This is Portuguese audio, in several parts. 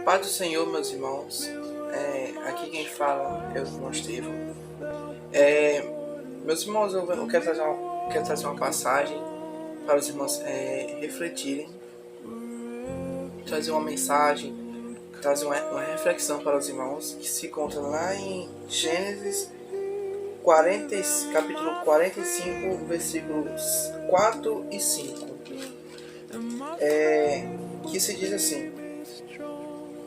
Paz do Senhor, meus irmãos. Aqui quem fala é o irmão Estevão. Meus irmãos, eu quero trazer uma passagem para os irmãos refletirem, trazer uma mensagem, trazer uma reflexão para os irmãos, que se encontra lá em Gênesis capítulo 45, versículos 4 e 5, que se diz assim: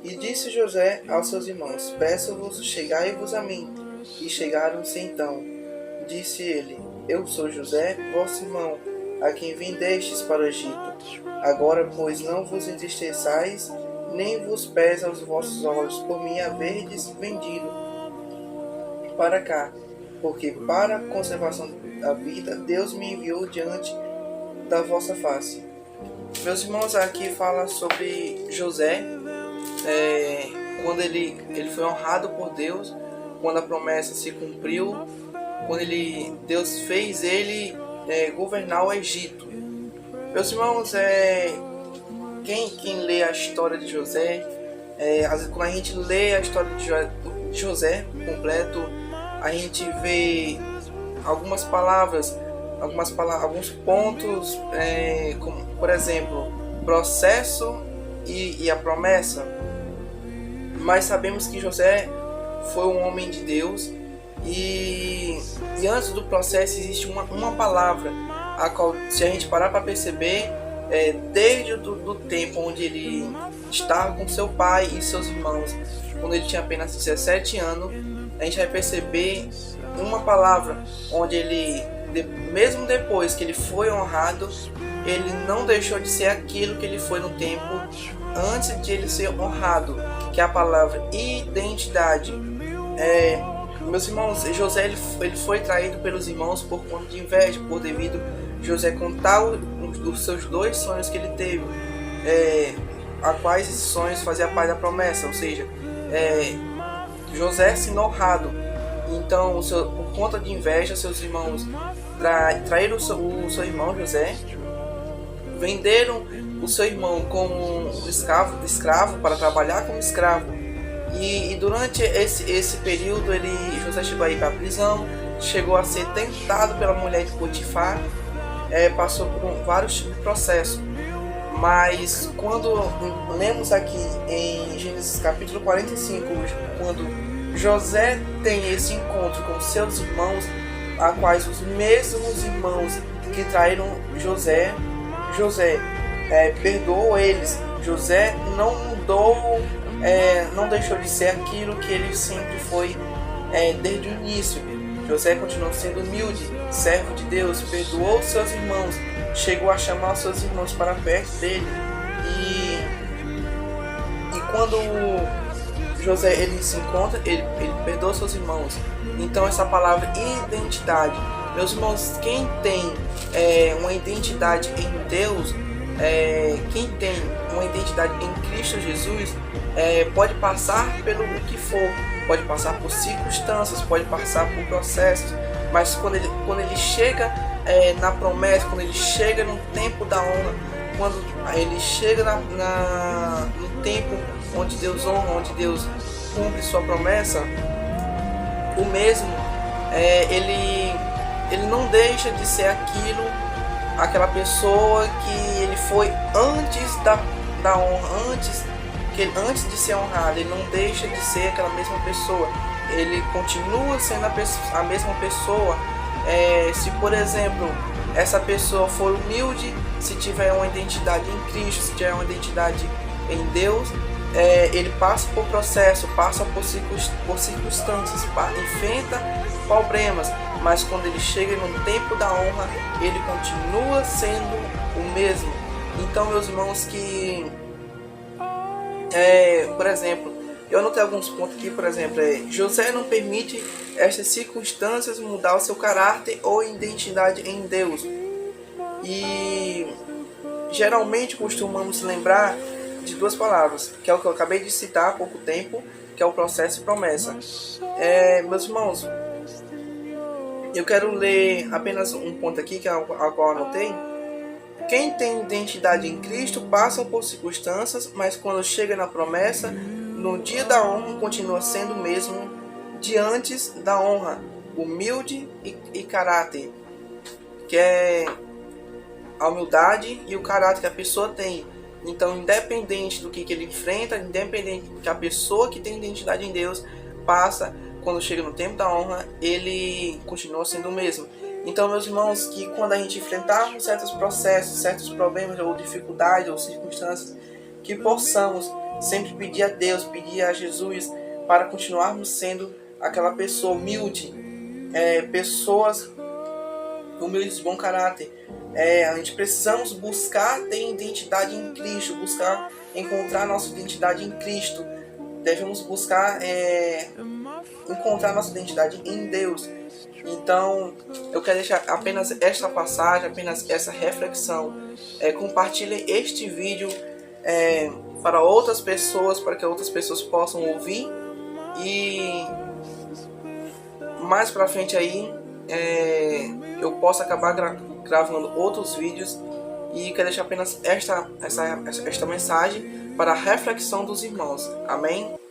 E disse José aos seus irmãos: Peço-vos, chegai-vos a mim. E chegaram-se então. Disse ele: Eu sou José, vosso irmão, a quem vendestes para o Egito. Agora, pois, não vos entristeçais, nem vos pesa os vossos olhos por mim haverdes vendido para cá, porque para a conservação da vida Deus me enviou diante da vossa face. Meus irmãos, aqui fala sobre José, quando ele foi honrado por Deus, quando a promessa se cumpriu, quando Deus fez ele governar o Egito. Meus irmãos, quem lê a história de José, às vezes, quando a gente lê a história de José completo, a gente vê algumas palavras, alguns pontos, como, por exemplo, processo e a promessa. Mas sabemos que José foi um homem de Deus, e antes do processo existe uma palavra, a qual, se a gente parar para perceber, desde do tempo onde ele estava com seu pai e seus irmãos, quando ele tinha apenas 17 anos, a gente vai perceber uma palavra onde ele, mesmo depois que ele foi honrado, ele não deixou de ser aquilo que ele foi no tempo antes de ele ser honrado, que é a palavra identidade. Meus irmãos, José ele foi traído pelos irmãos por conta de inveja, por devido José contar os seus dois sonhos que ele teve, a quais esses sonhos faziam parte da promessa, ou seja, José sendo honrado. Então, por conta de inveja, seus irmãos traíram o seu irmão José, venderam o seu irmão como escravo para trabalhar como escravo. E durante esse período, José chegou a ir para a prisão, chegou a ser tentado pela mulher de Potifar, passou por vários tipos de processos. Mas quando lemos aqui em Gênesis capítulo 45, quando José tem esse encontro com seus irmãos, a quais os mesmos irmãos que traíram José perdoou eles. José não mudou, não deixou de ser aquilo que ele sempre foi desde o início. José continuou sendo humilde, servo de Deus, perdoou seus irmãos, chegou a chamar seus irmãos para perto dele. E quando José ele se encontra, ele perdoa seus irmãos. Então essa palavra identidade, meus irmãos, quem tem uma identidade em Deus, quem tem uma identidade em Cristo Jesus, pode passar pelo que for, pode passar por circunstâncias, pode passar por processos, mas quando ele chega na promessa, quando ele chega no tempo da honra, quando ele chega no tempo onde Deus honra, onde Deus cumpre sua promessa, o mesmo, ele não deixa de ser aquela pessoa que ele foi antes da honra, antes de ser honrado. Ele não deixa de ser aquela mesma pessoa, ele continua sendo a mesma pessoa. Se, por exemplo, essa pessoa for humilde, se tiver uma identidade em Cristo, se tiver uma identidade em Deus, ele passa por processo, passa por circunstâncias, enfrenta problemas, mas quando ele chega no tempo da honra, ele continua sendo o mesmo. Então, meus irmãos, por exemplo, eu anotei alguns pontos aqui. Por exemplo, José não permite estas circunstâncias mudar o seu caráter ou identidade em Deus. E geralmente costumamos lembrar de duas palavras, que é o que eu acabei de citar há pouco tempo, que é o processo e promessa. Meus irmãos, eu quero ler apenas um ponto aqui, que é o qual eu anotei, Quem tem identidade em Cristo passa por circunstâncias, mas quando chega na promessa, no dia da honra continua sendo o mesmo de antes da honra, humilde e caráter, que é a humildade e o caráter que a pessoa tem. Então, independente do que ele enfrenta, independente que a pessoa que tem identidade em Deus passa, quando chega no tempo da honra, ele continua sendo o mesmo. Então, meus irmãos, que quando a gente enfrentarmos certos processos, certos problemas ou dificuldades ou circunstâncias, que possamos sempre pedir a Deus, pedir a Jesus para continuarmos sendo aquela pessoa humilde, pessoas humildes de bom caráter. A gente precisamos buscar ter identidade em Cristo, buscar encontrar nossa identidade em Cristo. Devemos buscar encontrar nossa identidade em Deus. Então, eu quero deixar apenas esta passagem, apenas essa reflexão. Compartilhe este vídeo para outras pessoas, para que outras pessoas possam ouvir. E mais pra frente aí, eu posso acabar gravando outros vídeos. E quero deixar apenas esta mensagem para a reflexão dos irmãos. Amém?